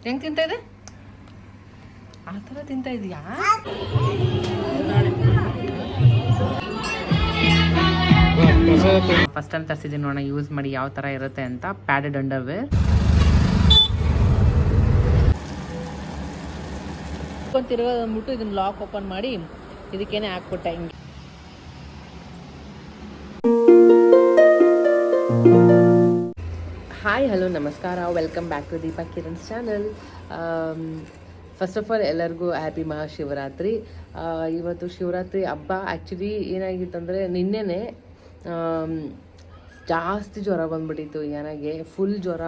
ಹೆಂಗೆ ತಿಂತಾ ಇದೆ? ಆ ಥರ ತಿಂತಾ ಇದೆಯಾ? ಫಸ್ಟ್ ಟೈಮ್ ತರಿಸಿದ್ದೀನಿ ನೋಡೋಣ ಯೂಸ್ ಮಾಡಿ ಯಾವ ಥರ ಇರುತ್ತೆ ಅಂತ. ಪ್ಯಾಡೆಡ್ ಅಂಡರ್ವೇರ್ ತಿರುಗೋದು ಅಂದ್ಬಿಟ್ಟು ಇದನ್ನ ಲಾಕ್ ಓಪನ್ ಮಾಡಿ ಇದಕ್ಕೇನೆ ಹಾಕ್ಬಿಟ್ಟೆ ಹಿಂಗೆ. ಹಾಯ್ ಹಲೋ ನಮಸ್ಕಾರ, welcome back to Deepa Kiran's channel. First of all ಎಲ್ಲರಿಗೂ ಹ್ಯಾಪಿ ಮಹಾಶಿವರಾತ್ರಿ. ಇವತ್ತು ಶಿವರಾತ್ರಿ ಹಬ್ಬ. ಆ್ಯಕ್ಚುಲಿ ಏನಾಗಿತ್ತಂದರೆ ನಿನ್ನೆನೆ ಜಾಸ್ತಿ ಜ್ವರ ಬಂದ್ಬಿಟ್ಟಿತ್ತು ನನಗೆ. ಫುಲ್ ಜ್ವರ,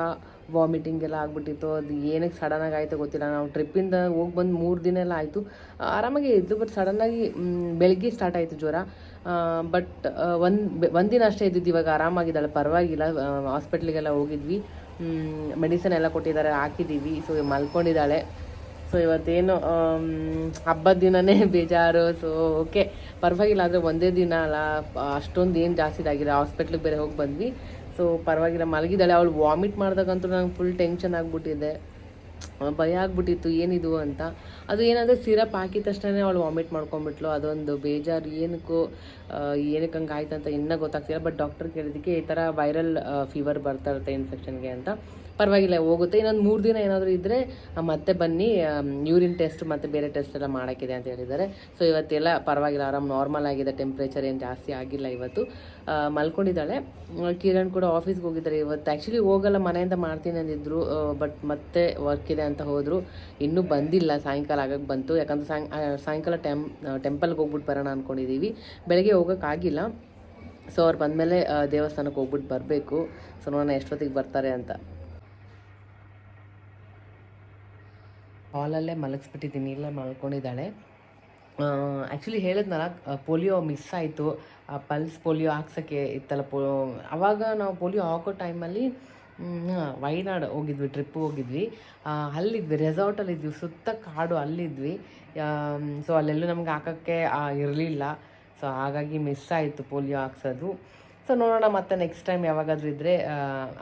ವಾಮಿಟಿಂಗ್ ಎಲ್ಲ ಆಗಿಬಿಟ್ಟಿತ್ತು. ಅದು ಏನಕ್ಕೆ ಸಡನ್ನಾಗಿ ಆಯಿತು ಗೊತ್ತಿಲ್ಲ. ನಾವು ಟ್ರಿಪ್ಪಿಂದ ಹೋಗಿ ಬಂದು 3 ದಿನ ಎಲ್ಲ ಆಯಿತು, ಆರಾಮಾಗಿ ಇದ್ದು. ಬಟ್ ಸಡನ್ನಾಗಿ ಬೆಳಗ್ಗೆ ಸ್ಟಾರ್ಟ್ ಆಯಿತು ಜ್ವರ. ಬಟ್ ಒಂದಿನ ಅಷ್ಟೇ ಇದ್ದಿದ್ದು. ಇವಾಗ ಆರಾಮಾಗಿದ್ದಾಳೆ, ಪರವಾಗಿಲ್ಲ. ಹಾಸ್ಪಿಟ್ಲಿಗೆಲ್ಲ ಹೋಗಿದ್ವಿ, ಮೆಡಿಸಿನ್ ಎಲ್ಲ ಕೊಟ್ಟಿದ್ದಾರೆ, ಹಾಕಿದ್ದೀವಿ. ಸೊ ಮಲ್ಕೊಂಡಿದ್ದಾಳೆ. ಸೊ ಇವತ್ತೇನು ಹಬ್ಬದ ದಿನವೇ ಬೇಜಾರು. ಸೊ ಓಕೆ, ಪರವಾಗಿಲ್ಲ. ಆದರೆ ಒಂದೇ ದಿನ ಅಲ್ಲ, ಅಷ್ಟೊಂದು ಏನು ಜಾಸ್ತಿ ಇದಾಗಿದೆ. ಹಾಸ್ಪಿಟ್ಲಿಗೆ ಬೇರೆ ಹೋಗಿ ಬಂದ್ವಿ. ಸೊ ಪರವಾಗಿಲ್ಲ, ಮಲಗಿದ್ದಾಳೆ. ಅವಳು ವಾಮಿಟ್ ಮಾಡಿದಾಗಂತೂ ನಂಗೆ ಫುಲ್ ಟೆನ್ಷನ್ ಆಗಿಬಿಟ್ಟಿದೆ, ಭಯ ಆಗ್ಬಿಟ್ಟಿತ್ತು ಏನಿದು ಅಂತ. ಅದು ಏನಂದರೆ ಸಿರಪ್ ಹಾಕಿದ ತಕ್ಷಣ ಅವಳು ವಾಮಿಟ್ ಮಾಡ್ಕೊಂಬಿಟ್ಲು. ಅದೊಂದು ಬೇಜಾರು. ಏನಕ್ಕೆ ಹಂಗೆ ಆಯ್ತು ಅಂತ ಇನ್ನೂ ಗೊತ್ತಾಗ್ತಿಲ್ಲ. ಬಟ್ ಡಾಕ್ಟರ್ ಕೇಳಿದ್ದಕ್ಕೆ ಈ ಥರ ವೈರಲ್ ಫೀವರ್ ಬರ್ತಾ ಇರುತ್ತೆ ಇನ್ಫೆಕ್ಷನ್ಗೆ ಅಂತ. ಪರವಾಗಿಲ್ಲ, ಹೋಗುತ್ತೆ. ಇನ್ನೊಂದು 3 ದಿನ ಏನಾದರೂ ಇದ್ದರೆ ಮತ್ತೆ ಬನ್ನಿ, ಯೂರಿನ್ ಟೆಸ್ಟ್ ಮತ್ತು ಬೇರೆ ಟೆಸ್ಟ್ ಎಲ್ಲ ಮಾಡೋಕ್ಕಿದೆ ಅಂತ ಹೇಳಿದ್ದಾರೆ. ಸೊ ಇವತ್ತೆಲ್ಲ ಪರವಾಗಿಲ್ಲ, ಆರಾಮ್ ನಾರ್ಮಲ್ ಆಗಿದೆ. ಟೆಂಪ್ರೇಚರ್ ಏನು ಜಾಸ್ತಿ ಆಗಿಲ್ಲ. ಇವತ್ತು ಮಲ್ಕೊಂಡಿದ್ದಾಳೆ. ಕಿರಣ್ ಕೂಡ ಆಫೀಸ್ಗೆ ಹೋಗಿದ್ದಾರೆ ಇವತ್ತು. ಆ್ಯಕ್ಚುಲಿ ಹೋಗಲ್ಲ, ಮನೆಯಿಂದ ಮಾಡ್ತೀನಿ ಅಂದಿದ್ರು. ಬಟ್ ಮತ್ತೆ ವರ್ಕ್ ಇದೆ ಅಂತ ಹೋದರು. ಇನ್ನೂ ಬಂದಿಲ್ಲ. ಸಾಯಂಕಾಲ ಆಗಕ್ಕೆ ಬಂತು. ಯಾಕಂದರೆ ಸಾಯಂಕಾಲ ಟೆಂಪಲ್ಗೆ ಹೋಗ್ಬಿಟ್ಟು ಬರೋಣ ಅಂದ್ಕೊಂಡಿದ್ದೀವಿ. ಬೆಳಗ್ಗೆ ಹೋಗೋಕ್ಕಾಗಿಲ್ಲ. ಸೊ ಅವ್ರು ಬಂದಮೇಲೆ ದೇವಸ್ಥಾನಕ್ಕೆ ಹೋಗ್ಬಿಟ್ಟು ಬರಬೇಕು. ಸೊ ನೋಡೋಣ ಎಷ್ಟೊತ್ತಿಗೆ ಬರ್ತಾರೆ ಅಂತ. ಹಾಲಲ್ಲೇ ಮಲಗಿಸ್ಬಿಟ್ಟಿದ್ದೀನಿ, ಇಲ್ಲೇ ಮಲ್ಕೊಂಡಿದ್ದಾಳೆ. ಆ್ಯಕ್ಚುಲಿ ಹೇಳಿದ್ನಲ್ಲ, ಪೋಲಿಯೋ ಮಿಸ್ ಆಯಿತು. ಪಲ್ಸ್ ಪೋಲಿಯೋ ಹಾಕ್ಸೋಕ್ಕೆ ಇತ್ತಲ್ಲ. ಆವಾಗ ನಾವು ಪೋಲಿಯೋ ಹಾಕೋ ಟೈಮಲ್ಲಿ ವಯನಾಡು ಹೋಗಿದ್ವಿ, ಟ್ರಿಪ್ ಹೋಗಿದ್ವಿ. ಅಲ್ಲಿದ್ವಿ, ರೆಸಾರ್ಟಲ್ಲಿದ್ವಿ, ಸುತ್ತ ಕಾಡು, ಅಲ್ಲಿದ್ವಿ. ಸೊ ಅಲ್ಲೆಲ್ಲೂ ನಮ್ಗೆ ಹಾಕೋಕ್ಕೆ ಇರಲಿಲ್ಲ. ಸೊ ಹಾಗಾಗಿ ಮಿಸ್ ಆಯಿತು ಪೋಲಿಯೋ ಹಾಕ್ಸೋದು. ಸೊ ನೋಡೋಣ ಮತ್ತೆ ನೆಕ್ಸ್ಟ್ ಟೈಮ್ ಯಾವಾಗಾದರೂ ಇದ್ದರೆ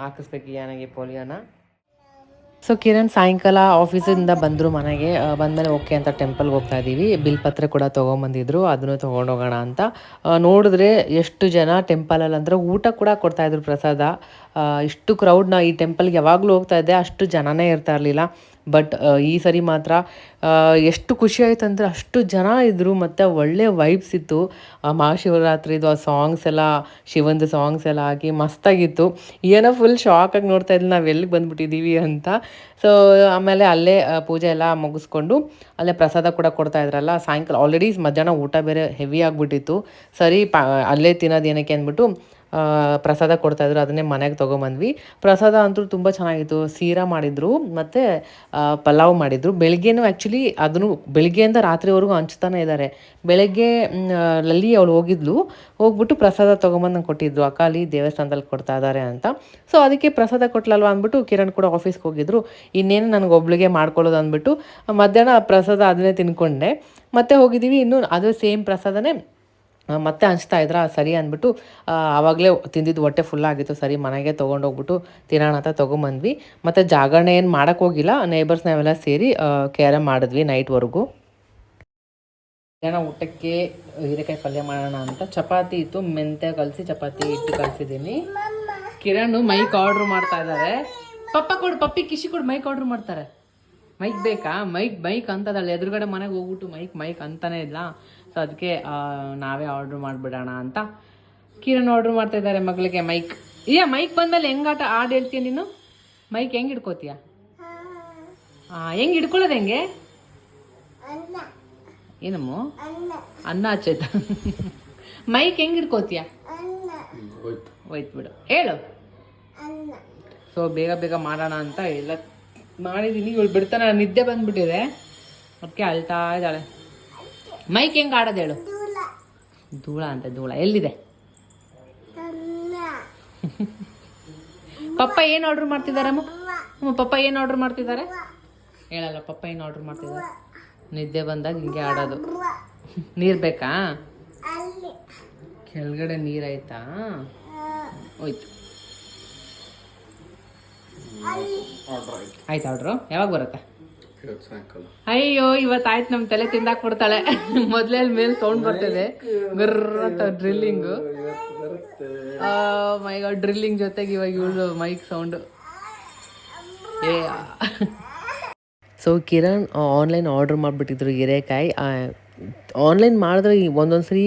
ಹಾಕಿಸ್ಬೇಕು ನನಗೆ ಪೋಲಿಯೋನ. ಸೊ ಕಿರಣ್ ಸಾಯಂಕಾಲ ಆಫೀಸಿಂದ ಬಂದರು ಮನೆಗೆ. ಬಂದಮೇಲೆ ಓಕೆ ಅಂತ ಟೆಂಪಲ್ಗೆ ಹೋಗ್ತಾ ಇದ್ದೀವಿ. ಬಿಲ್ಪತ್ರೆ ಕೂಡ ತೊಗೊಂಬಂದಿದ್ರು, ಅದನ್ನು ತೊಗೊಂಡೋಗೋಣ ಅಂತ. ನೋಡಿದ್ರೆ ಎಷ್ಟು ಜನ ಟೆಂಪಲಲ್ಲಿ ಅಂದರೆ ಊಟ ಕೂಡ ಕೊಡ್ತಾಯಿದ್ರು, ಪ್ರಸಾದ. ಇಷ್ಟು ಕ್ರೌಡ್ನ ಈ ಟೆಂಪಲ್ಗೆ ಯಾವಾಗಲೂ ಹೋಗ್ತಾ ಇದ್ದೆ, ಅಷ್ಟು ಜನನೇ ಇರ್ತಾ ಇರಲಿಲ್ಲ. ಬಟ್ ಈ ಸರಿ ಮಾತ್ರ ಎಷ್ಟು ಖುಷಿ ಆಯ್ತು ಅಂದರೆ ಅಷ್ಟು ಜನ ಇದ್ದರು. ಮತ್ತು ಒಳ್ಳೆ ವೈಬ್ಸ್ ಇತ್ತು. ಮಹಾಶಿವರಾತ್ರಿದು ಆ ಸಾಂಗ್ಸ್ ಎಲ್ಲ, ಶಿವಂದು ಸಾಂಗ್ಸ್ ಎಲ್ಲ ಹಾಕಿ ಮಸ್ತಾಗಿತ್ತು. ಏನೋ ಫುಲ್ ಶಾಕಾಗಿ ನೋಡ್ತಾ ಇದ್ವಿ ನಾವು ಎಲ್ಲಿಗೆ ಬಂದುಬಿಟ್ಟಿದ್ದೀವಿ ಅಂತ. ಸೊ ಆಮೇಲೆ ಅಲ್ಲೇ ಪೂಜೆ ಎಲ್ಲ ಮುಗಿಸ್ಕೊಂಡು ಅಲ್ಲೇ ಪ್ರಸಾದ ಕೂಡ ಕೊಡ್ತಾಯಿದ್ರಲ್ಲ ಸಾಯಂಕಾಲ. ಆಲ್ರೆಡಿ ಮಧ್ಯಾಹ್ನ ಊಟ ಬೇರೆ ಹೆವಿ ಆಗಿಬಿಟ್ಟಿತ್ತು. ಸರಿ ಅಲ್ಲೇ ತಿನ್ನೋದು ಏನಕ್ಕೆ ಅಂದ್ಬಿಟ್ಟು ಪ್ರಸಾದ ಕೊಡ್ತಾಯಿದ್ರು, ಅದನ್ನೇ ಮನೆಗೆ ತೊಗೊಂಬಂದ್ವಿ. ಪ್ರಸಾದ ಅಂತೂ ತುಂಬ ಚೆನ್ನಾಗಿತ್ತು. ಸೀರಾ ಮಾಡಿದರು ಮತ್ತು ಪಲಾವ್ ಮಾಡಿದರು. ಬೆಳಗ್ಗೆನೂ ಆ್ಯಕ್ಚುಲಿ ಅದನ್ನು ಬೆಳಗ್ಗೆಯಿಂದ ರಾತ್ರಿವರೆಗೂ ಹಂಚ್ತಾನೆ ಇದ್ದಾರೆ. ಬೆಳಗ್ಗೆ ಲಲ್ಲಿ ಅವಳು ಹೋಗ್ಬಿಟ್ಟು ಪ್ರಸಾದ ತೊಗೊಂಬಂದು ನಂಗೆ ಕೊಟ್ಟಿದ್ರು. ಅಕಾಲಿ ದೇವಸ್ಥಾನದಲ್ಲಿ ಕೊಡ್ತಾ ಇದ್ದಾರೆ ಅಂತ. ಸೊ ಅದಕ್ಕೆ ಪ್ರಸಾದ ಕೊಟ್ಲಲ್ವ ಅಂದ್ಬಿಟ್ಟು ಕಿರಣ್ ಕೂಡ ಆಫೀಸ್ಗೆ ಹೋಗಿದ್ರು. ಇನ್ನೇನು ನನಗೆ ಒಬ್ಳಿಗೆ ಮಾಡ್ಕೊಳ್ಳೋದು ಅಂದ್ಬಿಟ್ಟು ಮಧ್ಯಾಹ್ನ ಪ್ರಸಾದ ಅದನ್ನೇ ತಿನ್ಕೊಂಡೆ. ಮತ್ತೆ ಹೋಗಿದ್ದೀವಿ. ಇನ್ನೂ ಅದು ಸೇಮ್ ಪ್ರಸಾದನೇ ಮತ್ತೆ ಹಂಚ್ತಾ ಇದ್ರ. ಸರಿ ಅಂದ್ಬಿಟ್ಟು ಆವಾಗಲೇ ತಿಂದಿದ್ದು ಹೊಟ್ಟೆ ಫುಲ್ಲಾಗಿತ್ತು. ಸರಿ ಮನೆಗೆ ತೊಗೊಂಡೋಗ್ಬಿಟ್ಟು ತಿನ್ನೋಣ ಅಂತ ತೊಗೊಂಬಂದ್ವಿ. ಮತ್ತು ಜಾಗರಣೆ ಏನು ಮಾಡೋಕ್ಕೆ ಹೋಗಿಲ್ಲ, ನೇಬರ್ಸ್ ನಾವೆಲ್ಲ ಸೇರಿ ಕ್ಯಾರಮ್ ಮಾಡಿದ್ವಿ ನೈಟ್ವರೆಗೂ. ಊಟಕ್ಕೆ ಹೀರೆಕಾಯಿ ಪಲ್ಯ ಮಾಡೋಣ ಅಂತ ಚಪಾತಿ ಇತ್ತು, ಮೆಂತ್ಯ ಕಲಸಿ ಚಪಾತಿ ಇಟ್ಟು ಕಲಿಸಿದ್ದೀನಿ. ಕಿರಣ್ ಮೈಕ್ ಆರ್ಡ್ರ್ ಮಾಡ್ತಾ ಇದ್ದಾರೆ. ಪಪ್ಪ ಕೊಡು, ಪಪ್ಪಿ ಕಿಶಿ ಕೊಡು, ಮೈಕ್ ಆರ್ಡ್ರ್ ಮಾಡ್ತಾರೆ. ಮೈಕ್ ಬೇಕಾ? ಮೈಕ್ ಅಂತದಲ್ಲ, ಎದುರುಗಡೆ ಮನೆಗೆ ಹೋಗ್ಬಿಟ್ಟು ಮೈಕ್ ಅಂತಾನೆ ಇಲ್ಲ. ಸೊ ಅದಕ್ಕೆ ನಾವೇ ಆರ್ಡ್ರ್ ಮಾಡಿಬಿಡೋಣ ಅಂತ ಕಿರಣ್ ಆರ್ಡ್ರ್ ಮಾಡ್ತಾ ಇದ್ದಾರೆ ಮಗಳಿಗೆ ಮೈಕ್. ಮೈಕ್ ಬಂದಮೇಲೆ ಹೆಂಗೆ ಹಾಡು ಹೇಳ್ತೀಯ ನೀನು? ಮೈಕ್ ಹೆಂಗೆ ಹಿಡ್ಕೋತೀಯ? ಹೆಂಗೆ ಹಿಡ್ಕೊಳ್ಳೋದು? ಹೆಂಗೆ ಏನಮ್ಮ ಅನ್ನ ಹಚ್ಚೈತ? ಮೈಕ್ ಹೆಂಗೆ ಹಿಡ್ಕೋತೀಯ? ಹೋಯ್ತು ಬಿಡು, ಹೇಳು. ಸೊ ಬೇಗ ಮಾಡೋಣ ಅಂತ ಎಲ್ಲ ಮಾಡಿದ್ದೀನಿ. ಇವಳು ಬಿಡ್ತಾನೆ, ನಿದ್ದೆ ಬಂದ್ಬಿಟ್ಟಿದೆ, ಅದಕ್ಕೆ ಅಳ್ತಾ ಇದ್ದಾಳೆ. ಮೈಕ್ ಹೆಂಗೆ ಆಡೋದು ಹೇಳು? ಧೂಳ ಅಂತ. ಧೂಳ ಎಲ್ಲಿದೆ? ಪಪ್ಪ ಏನು ಆರ್ಡ್ರ್ ಮಾಡ್ತಿದ್ದಾರಮ್ಮ? ಪಪ್ಪ ಏನು ಆರ್ಡ್ರ್ ಮಾಡ್ತಿದ್ದಾರೆ ಹೇಳಲ್ಲ. ಪಪ್ಪ ಏನು ಆರ್ಡ್ರ್ ಮಾಡ್ತಿದ್ದಾರೆ? ನಿದ್ದೆ ಬಂದಾಗ ಹಿಂಗೆ ಆಡೋದು. ನೀರು ಬೇಕಾ? ಕೆಳಗಡೆ ನೀರಾಯ್ತಾ? ಹೋಯ್ತು. ಆಯ್ತು ಆರ್ಡ್ರು ಯಾವಾಗ ಬರುತ್ತೆ? ಇವತ್ತು ಸಾಯಂಕಾಲ. ಅಯ್ಯೋ ಇವತ್ತಾಯ್ತು, ನಮ್ಮ ತಲೆ ತಿಂದಾಕ್ಬಿಡ್ತಾಳೆ. ಮೊದಲೇ ಅಲ್ಲಿ ಮೇಲೆ ಸೌಂಡ್ ಬರ್ತಿದೆ ಗರ್ರ ಅಂತ ಡ್ರಿಲ್ಲಿಂಗು. ಮೈ ಗಾಡ್, ಡ್ರಿಲ್ಲಿಂಗ್ ಜೊತೆಗೆ ಇವಾಗ ಇವಳು mic sound. So Kiran online order ಮಾಡಿಬಿಟ್ಟಿದ್ರು ಹೀರೆಕಾಯಿ. ಆನ್ಲೈನ್ ಮಾಡಿದ್ರೆ ಒಂದೊಂದು ಸರಿ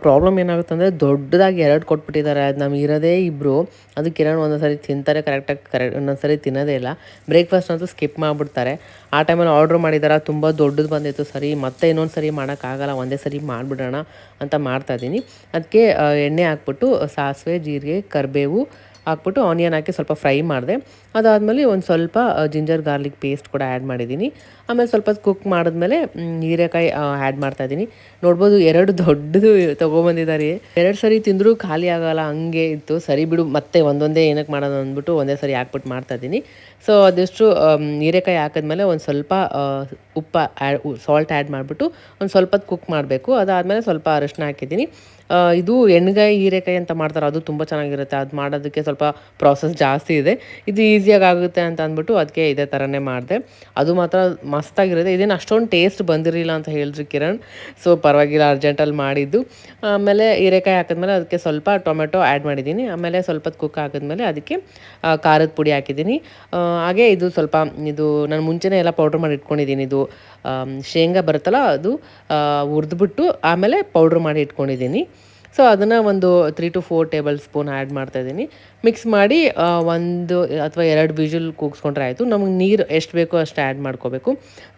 ಪ್ರಾಬ್ಲಮ್ ಏನಾಗುತ್ತೆ ಅಂದರೆ ದೊಡ್ಡದಾಗಿ 2 ಕೊಟ್ಬಿಟ್ಟಿದ್ದಾರೆ. ಅದು ನಮ್ಗೆ ಇರೋದೇ 2. ಅದು ಕಿರಣ್ ಒಂದೊಂದು ಸರಿ ತಿಂತಾರೆ ಕರೆಕ್ಟಾಗಿ, ಒಂದೊಂದು ಸರಿ ತಿನ್ನೋದೇ ಇಲ್ಲ. ಬ್ರೇಕ್ಫಾಸ್ಟ್ ಅಂತೂ ಸ್ಕಿಪ್ ಮಾಡಿಬಿಡ್ತಾರೆ. ಆ ಟೈಮಲ್ಲಿ ಆರ್ಡ್ರ್ ಮಾಡಿದ್ದಾರೆ, ತುಂಬ ದೊಡ್ಡದು ಬಂದಿತ್ತು. ಸರಿ ಮತ್ತೆ ಇನ್ನೊಂದು ಸರಿ ಮಾಡೋಕ್ಕಾಗಲ್ಲ, ಒಂದೇ ಸರಿ ಮಾಡಿಬಿಡೋಣ ಅಂತ ಮಾಡ್ತಾಯಿದ್ದೀನಿ. ಅದಕ್ಕೆ ಎಣ್ಣೆ ಹಾಕ್ಬಿಟ್ಟು ಸಾಸಿವೆ, ಜೀರಿಗೆ, ಕರಿಬೇವು ಹಾಕ್ಬಿಟ್ಟು ಆನಿಯನ್ ಹಾಕಿ ಸ್ವಲ್ಪ ಫ್ರೈ ಮಾಡಿದೆ. ಅದಾದಮೇಲೆ ಒಂದು ಸ್ವಲ್ಪ ಜಿಂಜರ್ ಗಾರ್ಲಿಕ್ ಪೇಸ್ಟ್ ಕೂಡ ಆ್ಯಡ್ ಮಾಡಿದ್ದೀನಿ. ಆಮೇಲೆ ಸ್ವಲ್ಪ ಕುಕ್ ಮಾಡಿದ್ಮೇಲೆ ಹೀರೆಕಾಯಿ ಆ್ಯಡ್ ಮಾಡ್ತಾಯಿದ್ದೀನಿ. ನೋಡ್ಬೋದು 2 ದೊಡ್ಡದು ತೊಗೊಬಂದಿದ್ದಾರೆ. 2 ಸರಿ ತಿಂದರೂ ಖಾಲಿ ಆಗೋಲ್ಲ, ಹಂಗೆ ಇತ್ತು. ಸರಿ ಬಿಡು ಮತ್ತೆ ಒಂದೊಂದೇ ಏನಕ್ಕೆ ಮಾಡೋದು ಅಂದ್ಬಿಟ್ಟು ಒಂದೇ ಸರಿ ಹಾಕ್ಬಿಟ್ಟು ಮಾಡ್ತಾಯಿದ್ದೀನಿ. ಸೊ ಅದೆಷ್ಟು ಹೀರೆಕಾಯಿ ಹಾಕಿದ್ಮೇಲೆ ಒಂದು ಸ್ವಲ್ಪ ಸಾಲ್ಟ್ ಆ್ಯಡ್ ಮಾಡಿಬಿಟ್ಟು ಒಂದು ಸ್ವಲ್ಪ ಕುಕ್ ಮಾಡಬೇಕು. ಅದಾದಮೇಲೆ ಸ್ವಲ್ಪ ಅರಿಶಿನ ಹಾಕಿದ್ದೀನಿ. ಇದು ಎಣ್ಗಾಯಿ ಹೀರೆಕಾಯಿ ಅಂತ ಮಾಡ್ತಾರೆ, ಅದು ತುಂಬ ಚೆನ್ನಾಗಿರುತ್ತೆ. ಅದು ಮಾಡೋದಕ್ಕೆ ಸ್ವಲ್ಪ ಪ್ರಾಸೆಸ್ ಜಾಸ್ತಿ ಇದೆ. ಇದು ಈಸಿಯಾಗಿ ಆಗುತ್ತೆ ಅಂತ ಅಂದ್ಬಿಟ್ಟು ಅದಕ್ಕೆ ಇದೇ ಥರನೇ ಮಾಡಿದೆ. ಅದು ಮಾತ್ರ ಮಸ್ತಾಗಿರುತ್ತೆ. ಇದೇನು ಅಷ್ಟೊಂದು ಟೇಸ್ಟ್ ಬಂದಿರಲಿಲ್ಲ ಅಂತ ಹೇಳಿದ್ರಿ ಕಿರಣ್. ಸೊ ಪರವಾಗಿಲ್ಲ, ಅರ್ಜೆಂಟಲ್ಲಿ ಮಾಡಿದ್ದು. ಆಮೇಲೆ ಹೀರೆಕಾಯಿ ಹಾಕಿದ್ಮೇಲೆ ಅದಕ್ಕೆ ಸ್ವಲ್ಪ ಟೊಮೆಟೊ ಆ್ಯಡ್ ಮಾಡಿದ್ದೀನಿ. ಆಮೇಲೆ ಸ್ವಲ್ಪ ಕುಕ್ ಹಾಕಿದ್ಮೇಲೆ ಅದಕ್ಕೆ ಖಾರದ ಪುಡಿ ಹಾಕಿದ್ದೀನಿ. ಹಾಗೆ ಇದು ಸ್ವಲ್ಪ ನಾನು ಮುಂಚೆನೇ ಎಲ್ಲ ಪೌಡ್ರ್ ಮಾಡಿ ಇಟ್ಕೊಂಡಿದ್ದೀನಿ. ಇದು ಶೇಂಗಾ ಬರುತ್ತಲ್ಲ, ಅದು ಹುರಿದ್ಬಿಟ್ಟು ಆಮೇಲೆ ಪೌಡ್ರ್ ಮಾಡಿ ಇಟ್ಕೊಂಡಿದ್ದೀನಿ. ಸೊ ಅದನ್ನು ಒಂದು 3 to 4 ಟೇಬಲ್ ಸ್ಪೂನ್ ಆ್ಯಡ್ ಮಾಡ್ತಾಯಿದ್ದೀನಿ. ಮಿಕ್ಸ್ ಮಾಡಿ 1 ಅಥವಾ 2 ವಿಷಲ್ ಕೂಗಿಸ್ಕೊಂಡ್ರೆ ಆಯಿತು. ನಮಗೆ ನೀರು ಎಷ್ಟು ಬೇಕೋ ಅಷ್ಟು ಆ್ಯಡ್ ಮಾಡ್ಕೋಬೇಕು.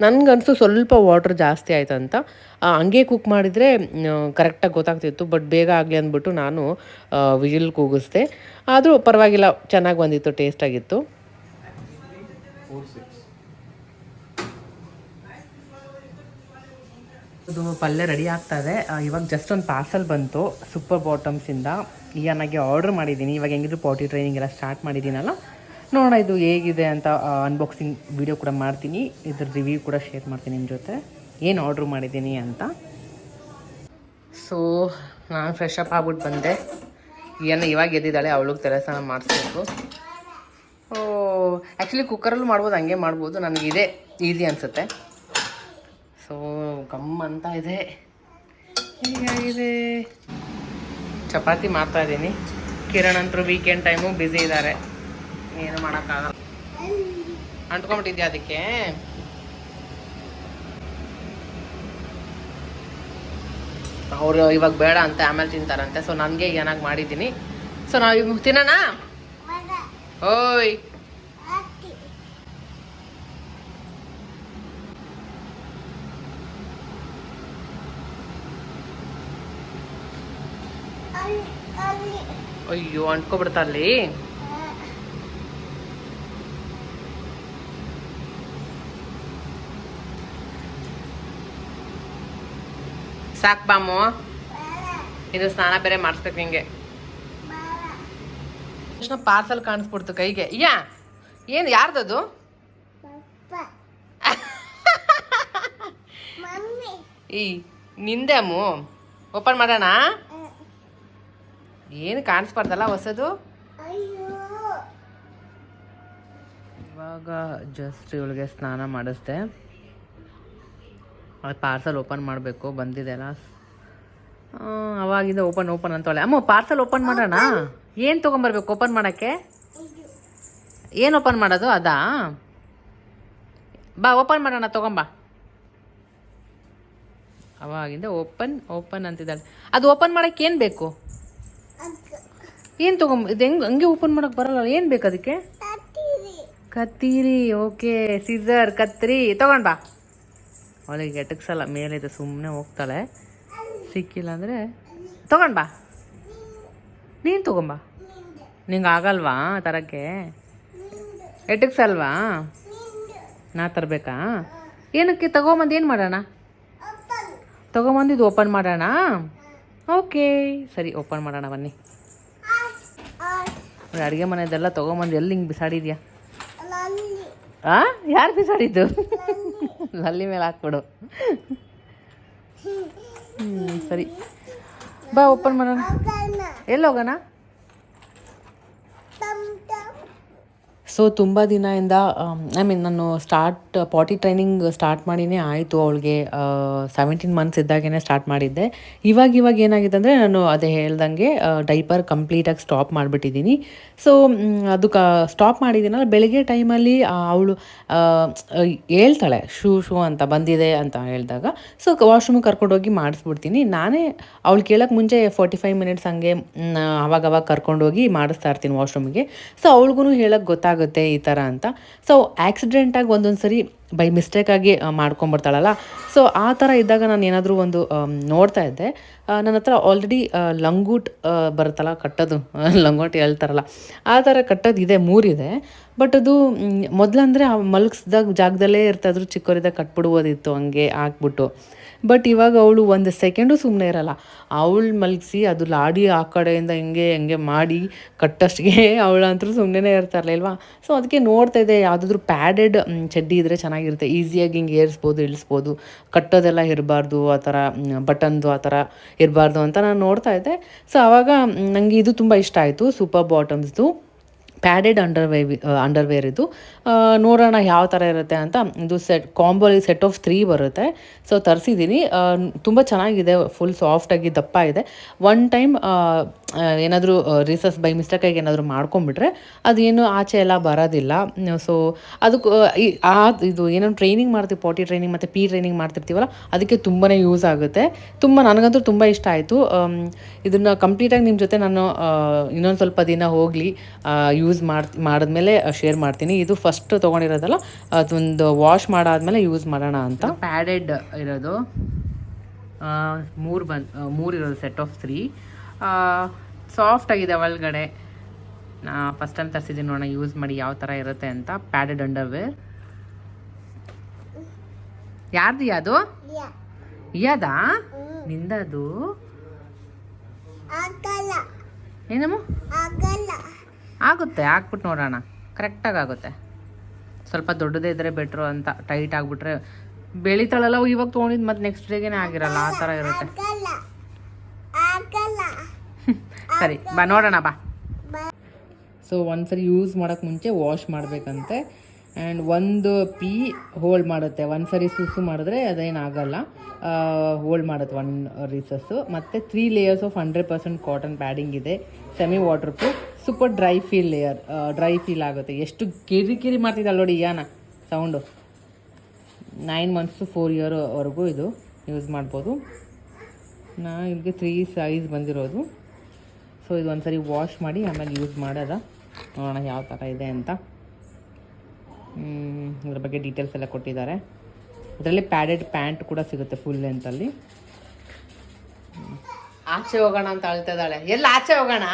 ನನಗನ್ಸು ಸ್ವಲ್ಪ ವಾಟ್ರ್ ಜಾಸ್ತಿ ಆಯ್ತು ಅಂತ. ಹಂಗೆ ಕುಕ್ ಮಾಡಿದರೆ ಕರೆಕ್ಟಾಗಿ ಗೊತ್ತಾಗ್ತಿತ್ತು. ಬಟ್ ಬೇಗ ಆಗಲಿ ಅಂದ್ಬಿಟ್ಟು ನಾನು ವಿಷಲ್ ಕೂಗಿಸ್ದೆ. ಆದರೂ ಪರವಾಗಿಲ್ಲ, ಚೆನ್ನಾಗಿ ಬಂದಿತ್ತು, ಟೇಸ್ಟಾಗಿತ್ತು. ಇದು ಪಲ್ಯ ರೆಡಿ ಆಗ್ತಾಯಿದೆ. ಇವಾಗ ಜಸ್ಟ್ ಒಂದು ಪಾರ್ಸಲ್ ಬಂತು ಸೂಪರ್ ಬಾಟಮ್ಸಿಂದ. ನನಗೆ ಆರ್ಡ್ರ್ ಮಾಡಿದ್ದೀನಿ. ಇವಾಗ ಹೆಂಗಿದ್ರು ಪಾಟಿ ಟ್ರೈನಿಂಗ್ ಎಲ್ಲ ಸ್ಟಾರ್ಟ್ ಮಾಡಿದ್ದೀನಲ್ಲ, ನೋಡೋಣ ಇದು ಹೇಗಿದೆ ಅಂತ ಅನ್ಬಾಕ್ಸಿಂಗ್ ವಿಡಿಯೋ ಕೂಡ ಮಾಡ್ತೀನಿ. ಇದ್ರ ರಿವ್ಯೂ ಕೂಡ ಶೇರ್ ಮಾಡ್ತೀನಿ ನಿಮ್ಮ ಜೊತೆ, ಏನು ಆರ್ಡ್ರ್ ಮಾಡಿದ್ದೀನಿ ಅಂತ. ಸೊ ನಾನು ಫ್ರೆಶ್ ಅಪ್ ಆಗ್ಬಿಟ್ಟು ಬಂದೆ. ಇವಾಗ ಎದ್ದಿದ್ದಾಳೆ, ಅವಳಿಗೆ ತಲೆ ಸ್ನಾನ ಮಾಡಿಸ್ಬೇಕು. ಆ್ಯಕ್ಚುಲಿ ಕುಕ್ಕರಲ್ಲೂ ಮಾಡ್ಬೋದು, ಹಂಗೆ ಮಾಡ್ಬೋದು. ನನಗಿದೆ ಈಸಿ ಅನಿಸುತ್ತೆ. ಸೊ ಗಮ್ ಅಂತ ಇದೆ. ಹೀಗಾಗಿದೆ. ಚಪಾತಿ ಮಾಡ್ತಾಯಿದ್ದೀನಿ. ಕಿರಣ್ ಅಂತರೂ ವೀಕೆಂಡ್ ಟೈಮು ಬ್ಯುಸಿ ಇದ್ದಾರೆ, ಏನು ಮಾಡೋಕ್ಕಾಗಲ್ಲ. ಅಂಟ್ಕೊಂಬಿಟ್ಟಿದ್ಯಾ ಅದಕ್ಕೆ? ಅವರು ಇವಾಗ ಬೇಡ ಅಂತ ಆಮೇಲೆ ತಿಂತಾರಂತೆ. ಸೊ ನನಗೆ ಏನಾಗಿ ಮಾಡಿದ್ದೀನಿ. ಸೊ ನಾವು ಇವಾಗ ತಿನ್ನೋಣ. ಓಯ್ ಅಯ್ಯೋ, ಅಂಟ್ಕೊಬಿಡ್ತಾ ಅಲ್ಲಿ. ಸಾಕು ಬಾಮು, ಇದು ಸ್ನಾನ ಬೇರೆ ಮಾಡಿಸ್ಬೇಕು ನಿಂಗೆ. ಪಾರ್ಸಲ್ ಕಾಣಿಸ್ಬಿಡ್ತು ಕೈಗೆ. ಏನು ಯಾರ್ದದು? ಈ ನಿಂದೆ ಅಮ್ಮು. ಓಪನ್ ಮಾಡೋಣ. ಏನು ಕಾಣಿಸ್ಬಾರ್ದಲ್ಲ ಹೊಸದು. ಇವಾಗ ಜಸ್ಟ್ ಇವಳಿಗೆ ಸ್ನಾನ ಮಾಡಿಸ್ದೆ. ಅದು ಪಾರ್ಸಲ್ ಓಪನ್ ಮಾಡಬೇಕು, ಬಂದಿದೆ ಅಲ್ಲ. ಅವಾಗಿಂದ ಓಪನ್ ಅಂತವಳೆ. ಅಮ್ಮ ಪಾರ್ಸಲ್ ಓಪನ್ ಮಾಡೋಣ. ಏನು ತೊಗೊಂಬರ್ಬೇಕು ಓಪನ್ ಮಾಡೋಕ್ಕೆ? ಏನು ಓಪನ್ ಮಾಡೋದು? ಅದಾ? ಬಾ ಓಪನ್ ಮಾಡೋಣ, ತೊಗೊಂಬಾ. ಅವಾಗಿಂದ ಓಪನ್ ಅಂತಿದ್ದಾಳೆ. ಅದು ಓಪನ್ ಮಾಡೋಕ್ಕೆ ಏನು ಬೇಕು? ಏನು ಇದು ಹಂಗೆ ಓಪನ್ ಮಾಡೋಕ್ಕೆ ಬರಲ್ಲ. ಏನು ಬೇಕು ಅದಕ್ಕೆ? ಕತ್ತೀರಿ. ಓಕೆ, ಸಿಸರ್, ಕತ್ರಿ ತೊಗೊಂಡು ಬಾ. ಅವಳಿಗೆ ಎಟಕ್ಸಲ್ಲ, ಮೇಲಿದೆ, ಸುಮ್ಮನೆ ಹೋಗ್ತಾಳೆ. ಸಿಕ್ಕಿಲ್ಲ ಅಂದರೆ ತೊಗೊಂಡು ಬಾ. ನೀನು ತೊಗೊಂಬಾ. ನಿಂಗೆ ಆಗಲ್ವಾ ತರೋಕ್ಕೆ? ಎಟಕ್ಸಲ್ವಾ? ನಾ ತರಬೇಕಾ? ಏನಕ್ಕೆ? ತಗೊಂಬಂದು ಏನು ಮಾಡೋಣ? ತೊಗೊಂಬಂದು ಇದು ಓಪನ್ ಮಾಡೋಣ. ಓಕೆ ಸರಿ, ಓಪನ್ ಮಾಡೋಣ ಬನ್ನಿ. ಅಡುಗೆ ಮನೆಯದೆಲ್ಲ ತೊಗೊಂಬಂದು ಎಲ್ಲಿ ಹಿಂಗೆ ಬಿಸಾಡಿದ್ಯಾ? ಯಾರು ಬಿಸಾಡಿದ್ದು? ಲಲ್ಲಿ ಮೇಲೆ ಹಾಕ್ಬಿಡು. ಸರಿ ಬಾ, ಓಪನ್ ಮಾಡೋಣ. ಎಲ್ಲಿ ಹೋಗೋಣ? ಸೊ ತುಂಬ ದಿನದಿಂದ ಐ ಮೀನ್ ನಾನು ಪಾಟಿ ಟ್ರೈನಿಂಗ್ ಸ್ಟಾರ್ಟ್ ಮಾಡಿನೇ ಆಯಿತು ಅವಳಿಗೆ 17 ಮಂತ್ಸ್ ಇದ್ದಾಗೇ ಸ್ಟಾರ್ಟ್ ಮಾಡಿದ್ದೆ. ಇವಾಗ ಏನಾಗಿದೆ ಅಂದರೆ ನಾನು ಅದೇ ಹೇಳ್ದಂಗೆ ಡೈಪರ್ ಕಂಪ್ಲೀಟಾಗಿ ಸ್ಟಾಪ್ ಮಾಡಿಬಿಟ್ಟಿದ್ದೀನಿ. ಸೊ ಅದು ಸ್ಟಾಪ್ ಮಾಡಿದ್ದೀನಲ್ಲ, ಬೆಳಗ್ಗೆ ಟೈಮಲ್ಲಿ ಅವಳು ಹೇಳ್ತಾಳೆ ಶೂ ಅಂತ ಬಂದಿದೆ ಅಂತ ಹೇಳಿದಾಗ, ಸೊ ವಾಶ್ರೂಮಿಗೆ ಕರ್ಕೊಂಡೋಗಿ ಮಾಡಿಸ್ಬಿಡ್ತೀನಿ. ನಾನೇ ಅವಳು ಕೇಳೋಕ್ಕೆ ಮುಂಚೆ 45 ಮಿನಿಟ್ಸ್ ಹಂಗೆ ಅವಾಗ ಕರ್ಕೊಂಡೋಗಿ ಮಾಡಿಸ್ತಾ ಇರ್ತೀನಿ ವಾಶ್ರೂಮಿಗೆ. ಸೊ ಅವಳಿಗೂ ಹೇಳೋಕ್ಕೆ ಗೊತ್ತಾಗುತ್ತೆ ಈ ಥರ ಅಂತ. ಸೊ ಆಕ್ಸಿಡೆಂಟಾಗಿ ಒಂದೊಂದು ಸರಿ ಬೈ ಮಿಸ್ಟೇಕಾಗಿ ಮಾಡ್ಕೊಂಬಿಡ್ತಾಳಲ್ಲ, ಸೊ ಆ ಥರ ಇದ್ದಾಗ ನಾನು ಏನಾದರೂ ಒಂದು ನೋಡ್ತಾ ಇದ್ದೆ. ನನ್ನ ಹತ್ರ ಆಲ್ರೆಡಿ ಲಂಗೋಟ್ ಬರುತ್ತಲ್ಲ ಕಟ್ಟೋದು, ಲಂಗೋಟಿ ಹೇಳ್ತಾರಲ್ಲ ಆ ಥರ ಕಟ್ಟೋದು ಇದೆ, 3 ಇದೆ. ಬಟ್ ಅದು ಮೊದಲಂದರೆ ಮಲಗಿಸ್ದಾಗ ಜಾಗದಲ್ಲೇ ಇರ್ತಾಯಿದ್ರು, ಚಿಕ್ಕವರಿದ್ದಾಗ ಕಟ್ಬಿಡ್ಬೋದಿತ್ತು ಹಂಗೆ ಹಾಕ್ಬಿಟ್ಟು. ಬಟ್ ಇವಾಗ ಅವಳು ಒಂದು ಸೆಕೆಂಡು ಸುಮ್ಮನೆ ಇರಲ್ಲ. ಅವಳು ಮಲಗಿಸಿ ಅದು ಲಾಡಿ ಆ ಕಡೆಯಿಂದ ಹಿಂಗೆ ಮಾಡಿ ಕಟ್ಟಷ್ಟಿಗೆ ಅವಳಂತೂ ಸುಮ್ಮನೆ ಇರ್ತಾರಲ್ವಾ. ಸೊ ಅದಕ್ಕೆ ನೋಡ್ತಾ ಇದ್ದೆ, ಯಾವುದಾದ್ರೂ ಪ್ಯಾಡೆಡ್ ಚಡ್ಡಿ ಇದ್ದರೆ ಚೆನ್ನಾಗಿರುತ್ತೆ, ಈಸಿಯಾಗಿ ಹಿಂಗೆ ಏರಿಸ್ಬೋದು ಇಳಿಸ್ಬೋದು, ಕಟ್ಟೋದೆಲ್ಲ ಇರಬಾರ್ದು, ಆ ಥರ ಬಟನ್ದು ಆ ಥರ ಇರಬಾರ್ದು ಅಂತ ನಾನು ನೋಡ್ತಾ ಇದ್ದೆ. ಸೊ ಆವಾಗ ನನಗೆ ಇದು ತುಂಬ ಇಷ್ಟ ಆಯಿತು, ಸೂಪರ್ ಬಾಟಮ್ಸ್ದು ಪ್ಯಾಡೆಡ್ ಅಂಡರ್ವೇರ್ ಇದು. ನೋಡೋಣ ಯಾವ ಥರ ಇರುತ್ತೆ ಅಂತ. ಇದು ಕಾಂಬೋಲಿ ಸೆಟ್ ಆಫ್ 3 ಬರುತ್ತೆ. ಸೊ ತರಿಸಿದ್ದೀನಿ, ತುಂಬ ಚೆನ್ನಾಗಿದೆ, ಫುಲ್ ಸಾಫ್ಟಾಗಿ ದಪ್ಪ ಇದೆ. ಒನ್ ಟೈಮ್ ಏನಾದರೂ ರಿಸಸ್ ಬೈ ಮಿಸ್ಟೇಕಾಗಿ ಏನಾದರೂ ಮಾಡ್ಕೊಂಬಿಟ್ರೆ ಅದೇನು ಆಚೆ ಎಲ್ಲ ಬರೋದಿಲ್ಲ. ಸೊ ಅದಕ್ಕೆ ಇದು ಏನೋ ಟ್ರೈನಿಂಗ್ ಮಾಡ್ತೀವಿ, ಪಾಟಿ ಟ್ರೈನಿಂಗ್ ಮತ್ತು ಟ್ರೈನಿಂಗ್ ಮಾಡ್ತಿರ್ತೀವಲ್ಲ, ಅದಕ್ಕೆ ತುಂಬಾ ಯೂಸ್ ಆಗುತ್ತೆ. ನನಗಂತೂ ತುಂಬ ಇಷ್ಟ ಆಯಿತು. ಇದನ್ನು ಕಂಪ್ಲೀಟಾಗಿ ನಿಮ್ಮ ಜೊತೆ ನಾನು ಇನ್ನೊಂದು ಸ್ವಲ್ಪ ದಿನ ಹೋಗಲಿ ಯೂಸ್ ಮಾಡಿದ್ಮೇಲೆ ಶೇರ್ ಮಾಡ್ತೀನಿ. ಇದು ಫಸ್ಟ್ ತೊಗೊಂಡಿರೋದಲ್ಲ, ಅದೊಂದು ವಾಶ್ ಮಾಡಾದ್ಮೇಲೆ ಯೂಸ್ ಮಾಡೋಣ ಅಂತ. ಪ್ಯಾಡೆಡ್ ಇರೋದು 3 ಇರೋದು ಸೆಟ್ ಆಫ್ 3. ಸಾಫ್ಟ್ ಆಗಿದೆ ಒಳಗಡೆ. ನಾ ಫಸ್ಟ್ ಟೈಮ್ ತರಿಸಿದ್ದೀನಿ, ನೋಡೋಣ ಯೂಸ್ ಮಾಡಿ ಯಾವ ಥರ ಇರುತ್ತೆ ಅಂತ. Padded underwear. ಯಾರ್ದು ಯಾವುದು ಯಾದಾ ನಿಂದದು? ಏನಮ್ಮ ಆಗುತ್ತೆ, ಹಾಕ್ಬಿಟ್ಟು ನೋಡೋಣ, ಕರೆಕ್ಟಾಗಿ ಆಗುತ್ತೆ. ಸ್ವಲ್ಪ ದೊಡ್ಡದೇ ಇದ್ದರೆ ಬೆಟ್ರು ಅಂತ. ಟೈಟ್ ಆಗಿಬಿಟ್ರೆ ಬೆಳಿತಾಳಲ್ಲ, ಇವಾಗ ತೊಗೊಂಡಿದ್ದು ಮತ್ತು ನೆಕ್ಸ್ಟ್ ಡೇಗೇನೆ ಆಗಿರಲ್ಲ, ಆ ಥರ ಇರುತ್ತೆ. ಸರಿ ಬಾ ನೋಡೋಣ ಬಾ. ಸೊ ಒಂದ್ಸರಿ ಯೂಸ್ ಮಾಡೋಕ್ಕೆ ಮುಂಚೆ ವಾಶ್ ಮಾಡಬೇಕಂತೆ. ಆ್ಯಂಡ್ ಒಂದು ಹೋಲ್ಡ್ ಮಾಡುತ್ತೆ. ಒಂದ್ಸರಿ ಸುಸು ಮಾಡಿದ್ರೆ ಅದೇನಾಗಲ್ಲ, ಹೋಲ್ಡ್ ಮಾಡುತ್ತೆ 1 ರೀಸಸ್ಸು. ಮತ್ತು 3 ಲೇಯರ್ಸ್ ಆಫ್ 100% ಕಾಟನ್ ಪ್ಯಾಡಿಂಗ್ ಇದೆ. Semi water proof, super dry feel ಆಗುತ್ತೆ. ಎಷ್ಟು ಕಿರಿ ಮಾಡ್ತಿದ್ದಾಳೆ ನೋಡಿ ಯಾನ ಸೌಂಡು. 9 ಮಂತ್ಸ್ ಟು 4 ಇಯರ್ವರೆಗೂ ಇದು ಯೂಸ್ ಮಾಡ್ಬೋದು. ಇಲ್ಲಿಗೆ 3 ಸೈಜ್ ಬಂದಿರೋದು. ಸೊ ಇದು ಒಂದ್ಸರಿ ವಾಶ್ ಮಾಡಿ ಆಮೇಲೆ ಯೂಸ್ ಮಾಡೋದ, ನೋಡೋಣ ಯಾವ ಥರ ಇದೆ ಅಂತ. ಇದ್ರ ಬಗ್ಗೆ ಡೀಟೇಲ್ಸ್ ಎಲ್ಲ ಕೊಟ್ಟಿದ್ದಾರೆ. ಇದರಲ್ಲಿ ಪ್ಯಾಡೆಡ್ ಪ್ಯಾಂಟ್ ಕೂಡ ಸಿಗುತ್ತೆ ಫುಲ್ ಲೆಂತಲ್ಲಿ. ಆಚೆ ಹೋಗೋಣ ಅಂತ ಅಳ್ತಿದ್ದಾಳೆ. ಎಲ್ಲ ಆಚೆ ಹೋಗೋಣ,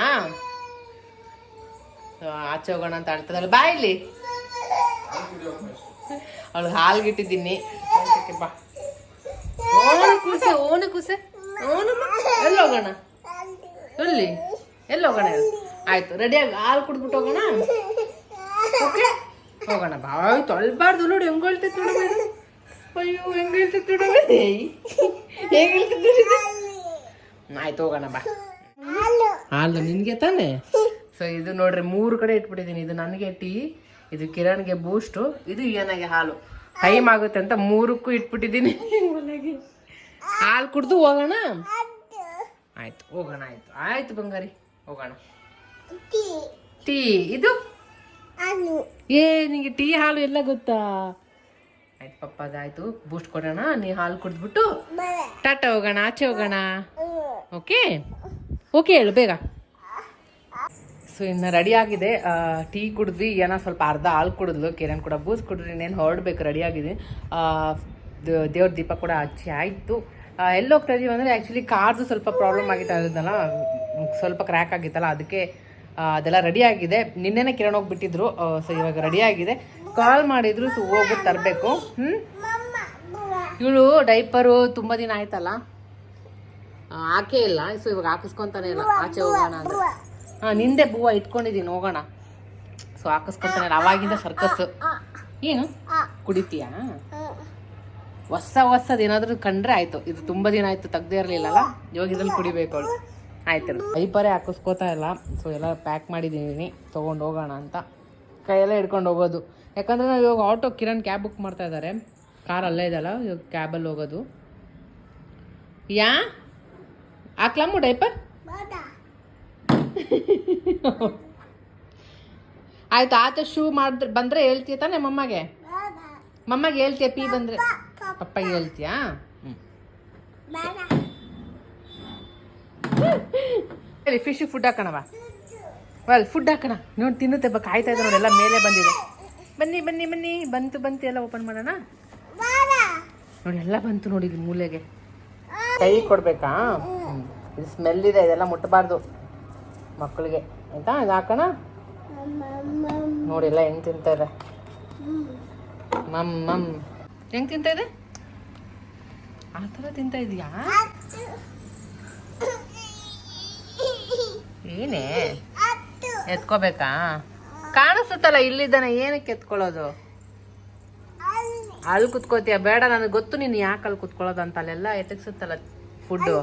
ಆಚೆ ಹೋಗೋಣ ಅಂತ ಅಳ್ತಿದ್ದಾಳೆ. ಬಾ ಇಲ್ಲಿ, ಅವಳು ಹಾಲ್ಗಿಟ್ಟಿದ್ದೀನಿ. ಬಾ ಕೂಸೆ ಎಲ್ಲಿ ಹೋಗೋಣ, ಎಲ್ಲಿ ಹೋಗೋಣ? ಆಯ್ತು, ರೆಡಿಯಾಗಿ ಹಾಲು ಕುಡ್ಬಿಟ್ಟು ಹೋಗೋಣ. ಓಕೆ ಹೋಗೋಣ ಬಾ. ಆಯ್ತು ಅಳ್ಬಾರ್ದು ನೋಡಿ, ಹೆಂಗೆ ಹೇಳ್ತೈತೆ ನೋಡಿ. ಅಯ್ಯೋ ಹೆಂಗೆ ಹೇಳ್ತೈತೆ ನೋಡಿ, ಹೇಗೆ ಹೇಳ್ತೈತೆ. ಆಯ್ತು ಹೋಗೋಣ ಬಾ. ಹಾಲು ನಿನಗೆ ತಾನೆ. ಸೊ ಇದು ನೋಡ್ರಿ 3 ಕಡೆ ಇಟ್ಬಿಟ್ಟಿದ್ದೀನಿ. ಇದು ನನಗೆ ಟೀ, ಇದು ಕಿರಣ್ಗೆ ಬೂಸ್ಟು, ಇದು ಏನಾಗೆ ಹಾಲು. ಟೈಮ್ ಆಗುತ್ತೆ ಅಂತ 3ಕ್ಕೂ ಇಟ್ಬಿಟ್ಟಿದ್ದೀನಿ. ಹಾಲು ಕುಡ್ದು ಹೋಗೋಣ. ಆಯ್ತು ಹೋಗೋಣ. ಆಯ್ತು ಬಂಗಾರಿ ಹೋಗೋಣ. ಟೀ ಇದು ನಿಂಗೆ ಟೀ ಹಾಲು ಎಲ್ಲ ಗೊತ್ತಾ? ಆಯ್ತು ಪಪ್ಪ, ಅದಾಯ್ತು. ಬೂಸ್ಟ್ ಕೊಡೋಣ, ನೀ ಹಾಲು ಕುಡಿದ್ಬಿಟ್ಟು ಟಾಟಾ ಹೋಗೋಣ, ಆಚೆ ಹೋಗೋಣ. ಓಕೆ ಹೇಳು ಬೇಗ. ಸೊ ಇನ್ನು ರೆಡಿ ಆಗಿದೆ. ಟೀ ಕುಡಿದ್ವಿ, ಏನೋ ಸ್ವಲ್ಪ ಅರ್ಧ ಹಾಲು ಕುಡಿದ್ಲು, ಕಿರಣ್ ಕೂಡ ಬೂಸ್ಟ್ ಕುಡಿದ್ರಿ, ಇನ್ನೇನು ಹೊರಡ್ಬೇಕು, ರೆಡಿಯಾಗಿದೆ. ದೇವ್ರ ದೀಪ ಕೂಡ ಹಚ್ಚಿ ಆಯಿತು. ಎಲ್ಲಿ ಹೋಗ್ತಾ ಇದೀವಿ ಅಂದರೆ ಆ್ಯಕ್ಚುಲಿ ಕಾರ್ದು ಸ್ವಲ್ಪ ಪ್ರಾಬ್ಲಮ್ ಆಗಿತ್ತು, ಅದನ್ನಲ್ಲ ಸ್ವಲ್ಪ ಕ್ರ್ಯಾಕ್ ಆಗಿತ್ತಲ್ಲ, ಅದಕ್ಕೆ ಅದೆಲ್ಲ ರೆಡಿ ಆಗಿದೆ. ನಿನ್ನೆನೇ ಕಿರಣ್ ಹೋಗ್ಬಿಟ್ಟಿದ್ರು. ಸೊ ಇವಾಗ ರೆಡಿ ಆಗಿದೆ. ಕಾಲ್ ಮಾಡಿದ್ರು, ಸೊ ಹೋಗ್ಬಿಟ್ಟು ತರಬೇಕು. ಇವಳು ಡೈಪರು ತುಂಬ ದಿನ ಆಯ್ತಲ್ಲ ಹಾಕೇ ಇಲ್ಲ. ಸೊ ಇವಾಗ ಹಾಕಿಸ್ಕೊತಾನೆ ಇಲ್ಲ, ಆಚೆ ಹೋಗೋಣ ಅಂದ್ರೆ. ನಿಂದೆ ಬೂವ ಇಟ್ಕೊಂಡಿದ್ದೀನಿ, ಹೋಗೋಣ. ಸೊ ಹಾಕಿಸ್ಕೊತಾನೆ ಇಲ್ಲ, ಅವಾಗಿಂದ ಸರ್ಕಸ್. ಏನು ಕುಡಿತೀಯಾ? ಹೊಸದು ಏನಾದರೂ ಕಂಡ್ರೆ ಆಯಿತು. ಇದು ತುಂಬ ದಿನ ಆಯಿತು, ತೆಗ್ದೇ ಇರಲಿಲ್ಲಲ್ಲ, ಇವಾಗ ಇದ್ರಲ್ಲಿ ಕುಡಿಬೇಕು ಅವಳು. ಆಯ್ತು, ಡೈಪರೇ ಹಾಕಿಸ್ಕೋತಾ ಇಲ್ಲ. ಸೊ ಎಲ್ಲ ಪ್ಯಾಕ್ ಮಾಡಿದ್ದೀನಿ ತೊಗೊಂಡು ಹೋಗೋಣ ಅಂತ. ಕೈಯಲ್ಲೇ ಹಿಡ್ಕೊಂಡು ಹೋಗೋದು. ಯಾಕಂದರೆ ನಾವು ಇವಾಗ ಆಟೋ ಕಿರಣ್ ಕ್ಯಾಬ್ ಬುಕ್ ಮಾಡ್ತಾ ಇದ್ದಾರೆ. ಕಾರ್ ಅಲ್ಲೇ ಇದೆಯಲ್ಲ, ಇವಾಗ ಕ್ಯಾಬಲ್ಲಿ ಹೋಗೋದು. ಯಾ ಹಾಕ್ಲಮ್ಮ ಡೈಪರ್? ಆಯ್ತು, ಆತ ಶೂ ಮಾಡಿದ್ರೆ ಬಂದರೆ ಹೇಳ್ತೀಯ ತಾನೆ ಮಮ್ಮಗೆ? ಮಮ್ಮಗೆ ಹೇಳ್ತೀಯ ಪಿ ಬಂದರೆ? ಪಪ್ಪಗೆ ಹೇಳ್ತೀಯಾ? ಸರಿ, ಫಿಶ್ ಫುಡ್ ಹಾಕೋಣವ. ಫುಡ್ ಹಾಕೋಣ. ನೋಡಿ ತಿನ್ನುತ್ತೆ, ಕಾಯ್ತಾ ಇದೆ ನೋಡಿ, ಎಲ್ಲ ಮೇಲೆ ಬಂದಿದೆ. ಬನ್ನಿ ಬನ್ನಿ ಬನ್ನಿ, ಬಂತು ಎಲ್ಲ ಓಪನ್ ಮಾಡೋಣ. ನೋಡಿ ಎಲ್ಲ ಬಂತು ನೋಡಿ, ಇಲ್ಲಿ ಮೂಲೆಗೆ ಕೈ ಕೊಡ್ಬೇಕಾ? ಇದು ಸ್ಮೆಲ್ ಇದೆ, ಇದೆಲ್ಲ ಮುಟ್ಟಬಾರ್ದು ಮಕ್ಕಳಿಗೆ, ಆಯ್ತಾ? ಇದು ಹಾಕೋಣ. ನೋಡಿ ಎಲ್ಲ ಹೆಂಗೆ ತಿಂತಾ ಇದೆ. ಮಮ್ ಹೆಂಗೆ ತಿಂತಾ ಇದೆ? ಆ ಥರ ತಿಂತಾ ಇದೆಯಾ? ಏನೇ ಎತ್ಕೋಬೇಕಾ? ಕಾಣಿಸುತ್ತಲ್ಲ ಇಲ್ಲಿದ್ದಾನೆ, ಏನಕ್ಕೆ ಎತ್ಕೊಳ್ಳೋದು? ಅಲ್ಲಿ ಕುತ್ಕೋತೀಯ? ಬೇಡ, ನನಗೆ ಗೊತ್ತು ನೀನು ಯಾಕೆ ಅಲ್ಲಿ ಕುತ್ಕೊಳ್ಳೋದು ಅಂತ. ಅಲ್ಲೆಲ್ಲ ಎಟಕ್ಸುತ್ತಲ್ಲ ಫುಡ್ಡು,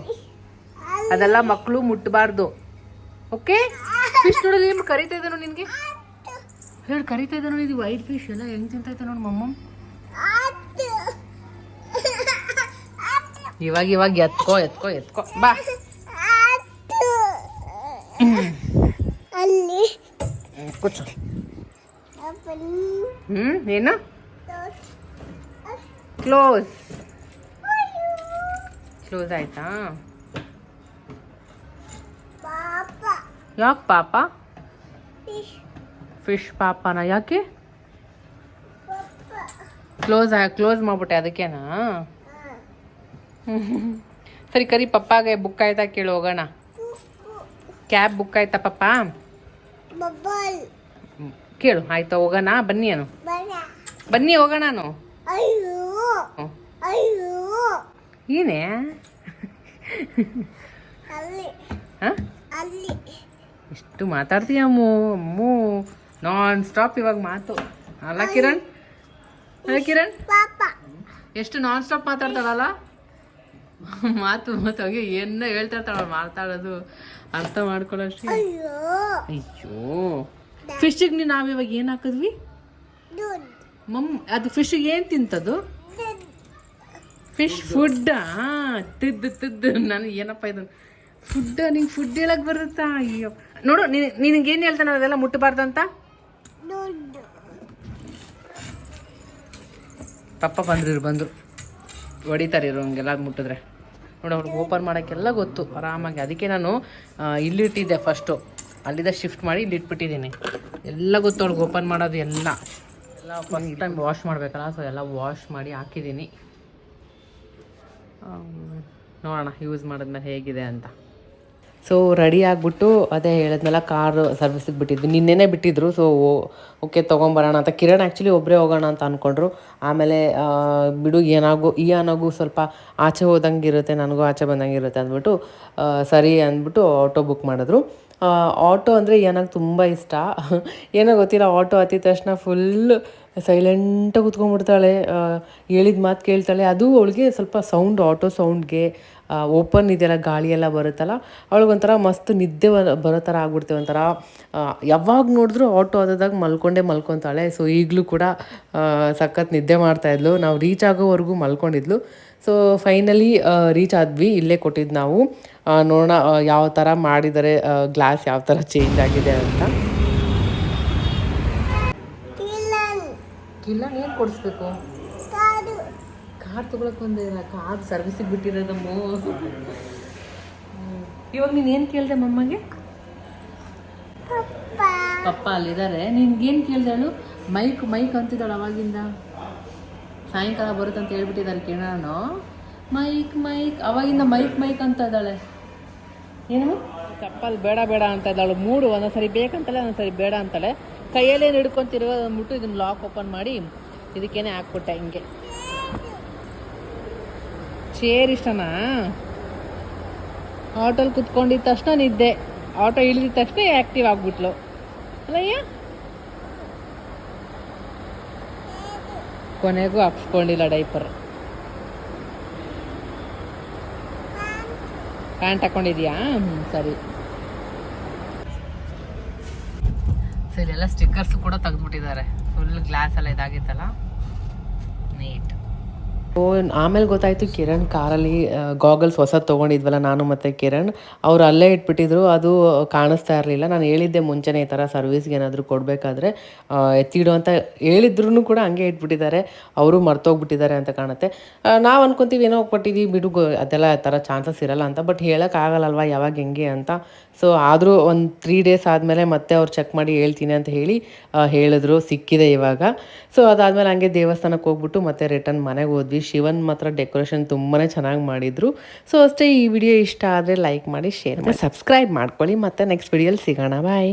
ಅದೆಲ್ಲ ಮಕ್ಕಳು ಮುಟ್ಟಬಾರ್ದು. ಓಕೆ? ಫಿಶ್ ನೋಡಲಿ ಕರಿತಾ ಇದ್ದಾನು ನಿನಗೆ, ಹೇಳಿ ಕರಿತಾ ಇದ್ದಾನು. ಇದು ವೈಟ್ ಫಿಶ್ ಎಲ್ಲ ಹೆಂಗೆ ತಿಂತೈತೆ ನೋಡಿ ಮಮ್ಮ. ಇವಾಗ ಎತ್ಕೋ ಬಾ. ಕೂರ್ಚೋ. ಏನು ಕ್ಲೋಸ್ ಆಯ್ತಾ? ಯಾಕೆ ಪಾಪ? ಫಿಶ್ ಪಾಪನ ಯಾಕೆ ಕ್ಲೋಸ್ ಮಾಡ್ಬಿಟ್ಟೆ? ಅದಕ್ಕೇನಾ? ಸರಿ, ಕರಿ ಪಪ್ಪಾಗೆ. ಬುಕ್ ಆಯ್ತಾ ಕೇಳಿ ಹೋಗೋಣ. ಕ್ಯಾಬ್ ಬುಕ್ ಆಯ್ತಾ ಪಪ್ಪ? ಕೇಳು. ಆಯ್ತಾ, ಹೋಗೋಣ. ಬನ್ನಿ ಹೋಗೋಣ. ನಾನು ಏನೇ ಎಷ್ಟು ಮಾತಾಡ್ತೀಯ ಅಮ್ಮು ನಾನ್ ಸ್ಟಾಪ್ ಇವಾಗ ಮಾತು. ಅಲ್ಲ ಕಿರಣ್, ಎಷ್ಟು ನಾನ್ ಸ್ಟಾಪ್ ಮಾತಾಡ್ತಾಳಲ್ಲ, ಮಾತು ಹೋಗಿ ಏನೋ ಹೇಳ್ತಾ ಇರ್ತಾಳ. ಮಾತಾಡೋದು ಅರ್ಥ ಮಾಡ್ಕೊಳ್ಳೋಷ್ಟು. ಅಯ್ಯೋ, ಫಿಶ್ಗೆ ನಾವಿವಾಗ ಏನು ಹಾಕಿದ್ವಿ ಅದು ಫಿಶ್ಗೆ ಏನು ತಿಂತದು? ಫಿಶ್ ಫುಡ್ಡಾ? ತಿದ್ದು ನನಗೆ ಏನಪ್ಪ ಇದು ಫುಡ್? ನಿಂಗೆ ಫುಡ್ ಹೇಳಕ್ ಬರುತ್ತಾ? ಅಯ್ಯೋ, ನೋಡು ನಿನಗೇನು ಹೇಳ್ತಾನೆ ಅದೆಲ್ಲ ಮುಟ್ಟಬಾರ್ದಂತ. ಪಪ್ಪ ಬಂದರು ಹೊಡಿತಾರೆ ಹಂಗೆಲ್ಲ ಮುಟ್ಟಿದ್ರೆ. ನೋಡಿ, ಅವ್ರಿಗೆ ಓಪನ್ ಮಾಡೋಕ್ಕೆಲ್ಲ ಗೊತ್ತು ಆರಾಮಾಗಿ. ಅದಕ್ಕೆ ನಾನು ಇಲ್ಲಿಟ್ಟಿದ್ದೆ ಫಸ್ಟು, ಅಲ್ಲಿಂದ ಶಿಫ್ಟ್ ಮಾಡಿ ಇಲ್ಲಿ ಇಟ್ಬಿಟ್ಟಿದ್ದೀನಿ. ಎಲ್ಲ ಗೊತ್ತು ಅವ್ರಿಗೆ ಓಪನ್ ಮಾಡೋದು ಎಲ್ಲ ಫಸ್ಟ್ ಟೈಮ್ ವಾಶ್ ಮಾಡಬೇಕಲ್ಲ, ಸೊ ಎಲ್ಲ ವಾಶ್ ಮಾಡಿ ಹಾಕಿದ್ದೀನಿ. ನೋಡೋಣ ಯೂಸ್ ಮಾಡಿದ್ಮೇಲೆ ಹೇಗಿದೆ ಅಂತ. ಸೊ ರೆಡಿ ಆಗಿಬಿಟ್ಟು ಅದೇ ಹೇಳಿದ್ಮೇಲೆ ಕಾರು ಸರ್ವಿಸಿಗೆ ಬಿಟ್ಟಿದ್ವಿ. ನಿನ್ನೆನೇ ಬಿಟ್ಟಿದ್ರು. ಸೊ ಓಕೆ ತೊಗೊಂಬರೋಣ ಅಂತ. ಕಿರಣ್ ಆ್ಯಕ್ಚುಲಿ ಒಬ್ಬರೇ ಹೋಗೋಣ ಅಂತ ಅಂದ್ಕೊಂಡ್ರು. ಆಮೇಲೆ ಬಿಡು ಏನಾಗೂ ಸ್ವಲ್ಪ ಆಚೆ ಹೋದಂಗೆ ಇರುತ್ತೆ, ನನಗೂ ಆಚೆ ಬಂದಂಗೆ ಇರುತ್ತೆ ಅಂದ್ಬಿಟ್ಟು ಸರಿ ಅಂದ್ಬಿಟ್ಟು ಆಟೋ ಬುಕ್ ಮಾಡಿದ್ರು. ಆಟೋ ಅಂದರೆ ಏನಾಗ ತುಂಬ ಇಷ್ಟ. ಏನೋ ಗೊತ್ತಿಲ್ಲ, ಆಟೋ ಹತ್ತಿದ ತಕ್ಷಣ ಫುಲ್ ಸೈಲೆಂಟಾಗಿ ಕೂತ್ಕೊಂಡ್ಬಿಡ್ತಾಳೆ, ಹೇಳಿದ ಮಾತು ಕೇಳ್ತಾಳೆ. ಅದು ಅವಳಿಗೆ ಸ್ವಲ್ಪ ಸೌಂಡ್, ಆಟೋ ಸೌಂಡ್ಗೆ ಓಪನ್ ಇದೆಯಲ್ಲ, ಗಾಳಿ ಎಲ್ಲ ಬರುತ್ತಲ್ಲ, ಅವಳಿಗೊಂಥರ ಮಸ್ತ್ ನಿದ್ದೆ ಬರೋ ಥರ ಆಗ್ಬಿಡ್ತೇವೆ. ಒಂಥರ ಯಾವಾಗ ನೋಡಿದ್ರೂ ಆಟೋ ಆದಾಗ ಮಲ್ಕೊತಾಳೆ. ಸೊ ಈಗಲೂ ಕೂಡ ಸಖತ್ ನಿದ್ದೆ ಮಾಡ್ತಾಯಿದ್ಲು. ನಾವು ರೀಚ್ ಆಗೋವರೆಗೂ ಮಲ್ಕೊಂಡಿದ್ಲು. ಸೊ ಫೈನಲಿ ರೀಚ್ ಆದ್ವಿ. ಇಲ್ಲೇ ಕೊಟ್ಟಿದ್ದು ನಾವು. ನೋಡೋಣ ಯಾವ ಥರ ಮಾಡಿದ್ದಾರೆ, ಗ್ಲಾಸ್ ಯಾವ ಥರ ಚೇಂಜ್ ಆಗಿದೆ ಅಂತ. ಕಿಲ್ಲನ್ ಏನು ಕೊಡಿಸ್ಬೇಕು? ಕಾರ್ ತೊಗೊಳಕ್ಕೆ ಬಂದಿಲ್ಲ, ಕಾರ್ ಸರ್ವಿಸಿಗೆ ಬಿಟ್ಟಿರೋದಮ್ಮ. ಇವಾಗ ನೀನು ಏನು ಕೇಳಿದೆ ಮಮ್ಮಗೆ? ಪಪ್ಪ ಅಲ್ಲಿದ್ದಾರೆ. ನಿನ್ಗೇನು ಕೇಳಿದೆ ಹೇಳು? ಮೈಕ್ ಅಂತಿದ್ದಾಳೆ ಅವಾಗಿಂದ. ಸಾಯಂಕಾಲ ಬರುತ್ತೆ ಅಂತ ಹೇಳ್ಬಿಟ್ಟಿದ್ದಾರೆ ಕೇಳೋಣ. ಮೈಕ್ ಅವಾಗಿಂದ ಮೈಕ್ ಅಂತ ಇದ್ದಾಳೆ. ಏನು ಚಪ್ಪಲ್ ಬೇಡ ಅಂತ ಇದ್ದಾಳು. ಮೂಡು ಒಂದೊಂದ್ಸರಿ ಬೇಕಂತಾಳೆ, ಒಂದೊಂದ್ಸರಿ ಬೇಡ ಅಂತಾಳೆ. ಕೈಯಲ್ಲೇನು ಹಿಡ್ಕೊಂತಿರುವ ಅಂದ್ಬಿಟ್ಟು ಇದನ್ನು ಲಾಕ್ ಓಪನ್ ಮಾಡಿ ಇದಕ್ಕೇನೆ ಹಾಕ್ಬಿಟ್ಟೆ. ಹಿಂಗೆ ಚೇರ್ ಇಷ್ಟನಾ? ಆಟೋಲ್ಲಿ ಕುತ್ಕೊಂಡಿದ್ದ ತಕ್ಷಣ ನಿದ್ದೆ, ಆಟೋ ಇಳಿದಿದ ತಕ್ಷಣ ಆ್ಯಕ್ಟಿವ್ ಆಗಿಬಿಟ್ಲು ಅಲ್ಲಯ್ಯ. ಕೊನೆಗೂ ಹಾಕ್ಸ್ಕೊಂಡಿಲ್ಲ ಡೈಪರ್. ಪ್ಯಾಂಟ್ ಹಾಕ್ಕೊಂಡಿದ್ಯಾ? ಸರಿ. ಸೊ ಇಲ್ಲೆಲ್ಲ ಸ್ಟಿಕ್ಕರ್ಸ್ ಕೂಡ ತೆಗೆದ್ಬಿಟ್ಟಿದ್ದಾರೆ. ಫುಲ್ ಗ್ಲಾಸ್ ಎಲ್ಲ ಇದಾಗಿತ್ತಲ್ಲ, ನೀಟ್. ಆಮೇಲೆ ಗೊತ್ತಾಯಿತು ಕಿರಣ್ ಕಾರಲ್ಲಿ ಗಾಗಲ್ಸ್ ಹೊಸದು ತೊಗೊಂಡಿದ್ವಲ್ಲ ನಾನು ಮತ್ತು ಕಿರಣ್, ಅವ್ರು ಅಲ್ಲೇ ಇಟ್ಬಿಟ್ಟಿದ್ರು. ಅದು ಕಾಣಿಸ್ತಾ ಇರಲಿಲ್ಲ. ನಾನು ಹೇಳಿದ್ದೆ ಮುಂಚೆನೇ ಈ ಥರ ಸರ್ವಿಸ್ಗೆ ಏನಾದರೂ ಕೊಡಬೇಕಾದ್ರೆ ಎತ್ತಿಡು ಅಂತ ಹೇಳಿದ್ರು ಕೂಡ ಹಂಗೆ ಇಟ್ಬಿಟ್ಟಿದ್ದಾರೆ. ಅವರು ಮರ್ತೋಗ್ಬಿಟ್ಟಿದ್ದಾರೆ ಅಂತ ಕಾಣುತ್ತೆ. ನಾವು ಅನ್ಕೊತೀವಿ ಏನೋ ಕೊಟ್ಟಿದ್ದೀವಿ ಬಿಡು, ಅದೆಲ್ಲ ಆ ಥರ ಚಾನ್ಸಸ್ ಇರಲ್ಲ ಅಂತ. ಬಟ್ ಹೇಳೋಕ್ಕಾಗಲ್ಲಲ್ವ ಯಾವಾಗ ಹೆಂಗೆ ಅಂತ. ಸೊ ಆದರೂ ಒಂದು 3 ಡೇಸ್ ಆದಮೇಲೆ ಮತ್ತೆ ಅವ್ರು ಚೆಕ್ ಮಾಡಿ ಹೇಳ್ತೀನಿ ಅಂತ ಹೇಳಿ ಹೇಳಿದ್ರು, ಸಿಕ್ಕಿದೆ ಇವಾಗ. ಸೊ ಅದಾದಮೇಲೆ ಹಂಗೆ ದೇವಸ್ಥಾನಕ್ಕೆ ಹೋಗ್ಬಿಟ್ಟು ಮತ್ತೆ ರಿಟರ್ನ್ ಮನೆಗೆ ಹೋದ್ವಿ. ಶಿವನ್ ಮಾತ್ರ ಡೆಕೋರೇಷನ್ ತುಂಬಾ ಚೆನ್ನಾಗಿ ಮಾಡಿದರು. ಸೊ ಅಷ್ಟೇ. ಈ ವಿಡಿಯೋ ಇಷ್ಟ ಆದರೆ ಲೈಕ್ ಮಾಡಿ, ಶೇರ್ ಮಾಡಿ, ಸಬ್ಸ್ಕ್ರೈಬ್ ಮಾಡ್ಕೊಳ್ಳಿ. ಮತ್ತೆ ನೆಕ್ಸ್ಟ್ ವಿಡಿಯೋಲಿ ಸಿಗೋಣ. ಬಾಯ್.